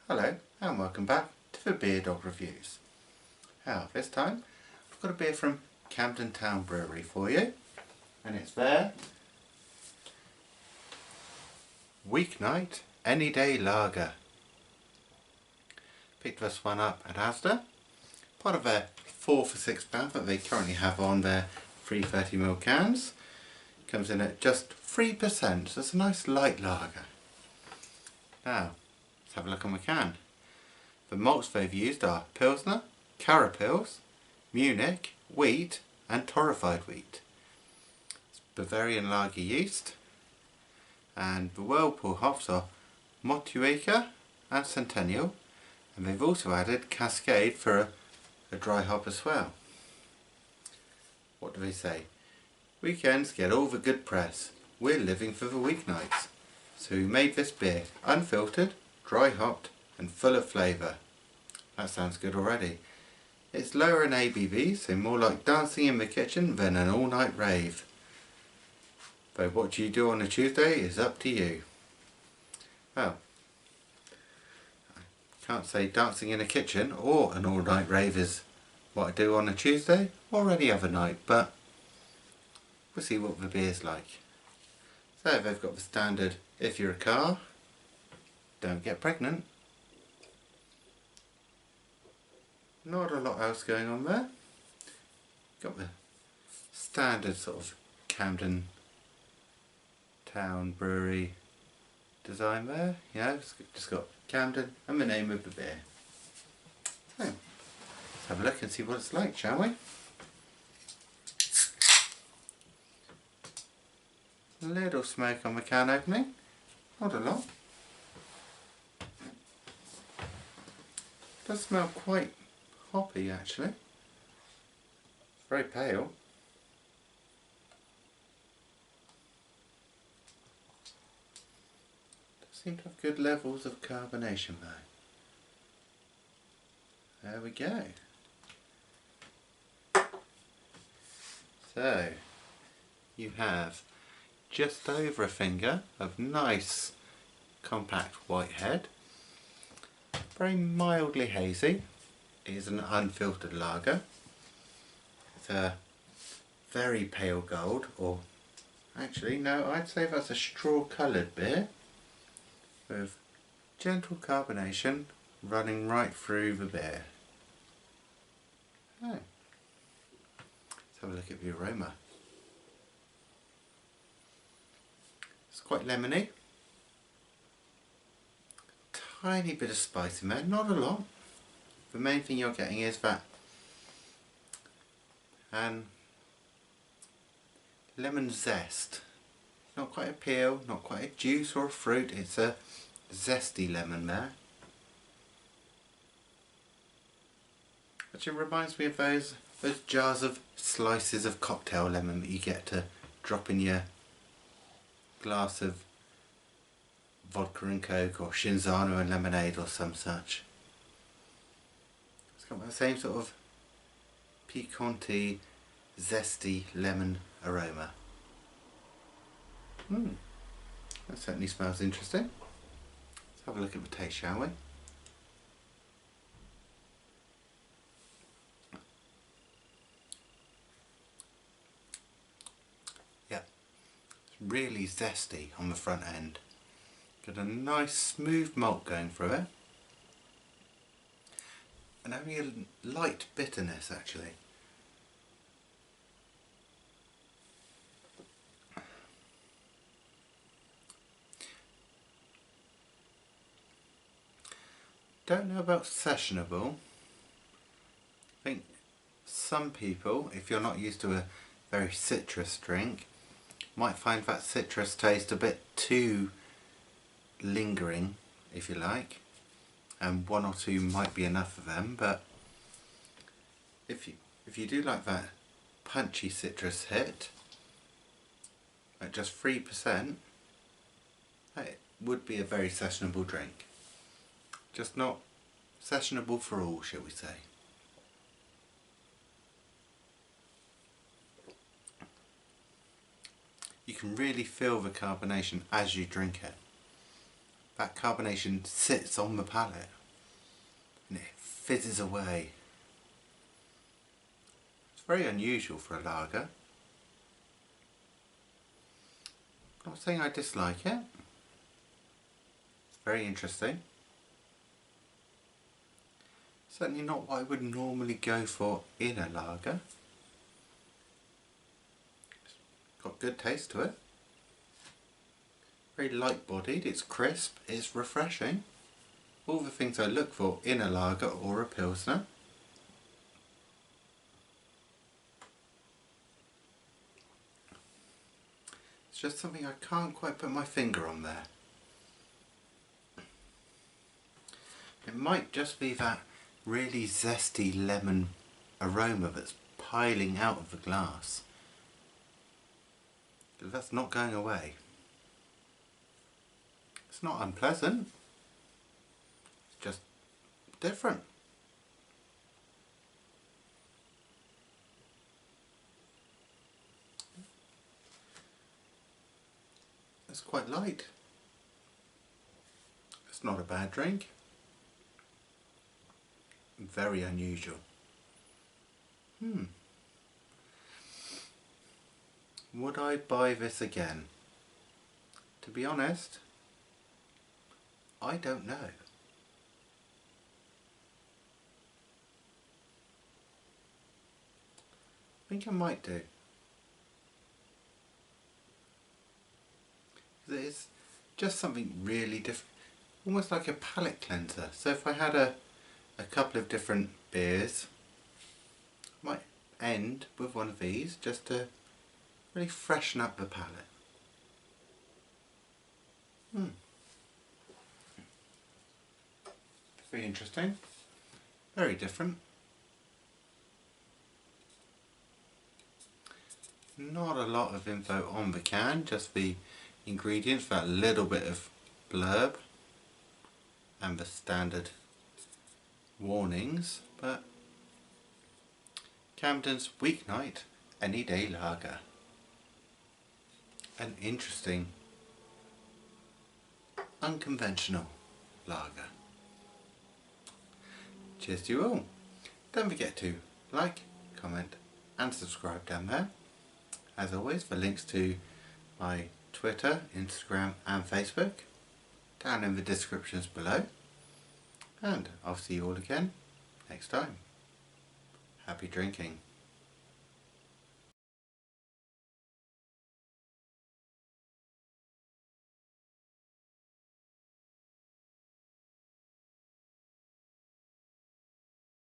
Hello and welcome back to the Beer Dog Reviews. Now this time I've got a beer from Camden Town Brewery for you, and it's their Weeknight Any Day Lager. Picked this one up at Asda, part of their 4 for £6 that they currently have on their 330ml cans. Comes in at just 3%, so it's a nice light lager. Now let's have a look on the can. The malts they've used are Pilsner, Carapils, Munich, wheat and torrefied wheat. It's Bavarian lager yeast, and the Whirlpool hops are Motueka and Centennial, and they've also added Cascade for a dry hop as well. What do they say? Weekends get all the good press. We're living for the weeknights. So we made this beer unfiltered, dry hopped and full of flavour. That sounds good already. It's lower in ABV, so more like dancing in the kitchen than an all-night rave. Though what you do on a Tuesday is up to you. Well, I can't say dancing in a kitchen or an all-night rave is what I do on a Tuesday or any other night, but we'll see what the beer's like. So they've got the standard, if you're a car, don't get pregnant. Not a lot else going on there. Got the standard sort of Camden Town Brewery design there. Yeah, it's just got Camden and the name of the beer. So, let's have a look and see what it's like, shall we? A little smoke on the can opening, not a lot. Does smell quite hoppy actually. It's very pale. Does seem to have good levels of carbonation though. There we go. So you have just over a finger of nice compact white head. Very mildly hazy. It is an unfiltered lager. It's a very pale gold, or actually no, I'd say that's a straw coloured beer with gentle carbonation running right through the beer. Oh. Let's have a look at the aroma. It's quite lemony. Tiny bit of spice in there, not a lot. The main thing you're getting is that lemon zest. Not quite a peel, not quite a juice or a fruit, it's a zesty lemon there. Which it reminds me of those jars of slices of cocktail lemon that you get to drop in your glass of vodka and coke or Shinzano and lemonade or some such. It's got that same sort of piquanty, zesty lemon aroma. That certainly smells interesting. Let's have a look at the taste, shall we? Yeah, it's really zesty on the front end. Got a nice smooth malt going through it. And only a light bitterness actually. Don't know about sessionable. I think some people, if you're not used to a very citrus drink, might find that citrus taste a bit too lingering, if you like, and one or two might be enough for them, but if you do like that punchy citrus hit at just 3%, it would be a very sessionable drink. Just not sessionable for all, shall we say. You can really feel the carbonation as you drink it. that carbonation sits on the palate and it fizzes away. It's very unusual for a lager. I'm not saying I dislike it. It's very interesting. Certainly not what I would normally go for in a lager. It's got good taste to it. Very light bodied, it's crisp, it's refreshing. All the things I look for in a lager or a pilsner. It's just something I can't quite put my finger on there. It might just be that really zesty lemon aroma that's piling out of the glass. Because that's not going away. It's not unpleasant. It's just different. It's quite light. It's not a bad drink. Very unusual. Would I buy this again? To be honest, I don't know. I think I might do. It's just something really different, almost like a palate cleanser. So if I had a couple of different beers, I might end with one of these just to really freshen up the palate. Very interesting, very different. Not a lot of info on the can, just the ingredients, that little bit of blurb and the standard warnings, but Camden's Weeknight Any Day Lager. An interesting, unconventional lager. Cheers to you all. Don't forget to like, comment and subscribe down there. As always, the links to my Twitter, Instagram and Facebook down in the descriptions below. And I'll see you all again next time. Happy drinking.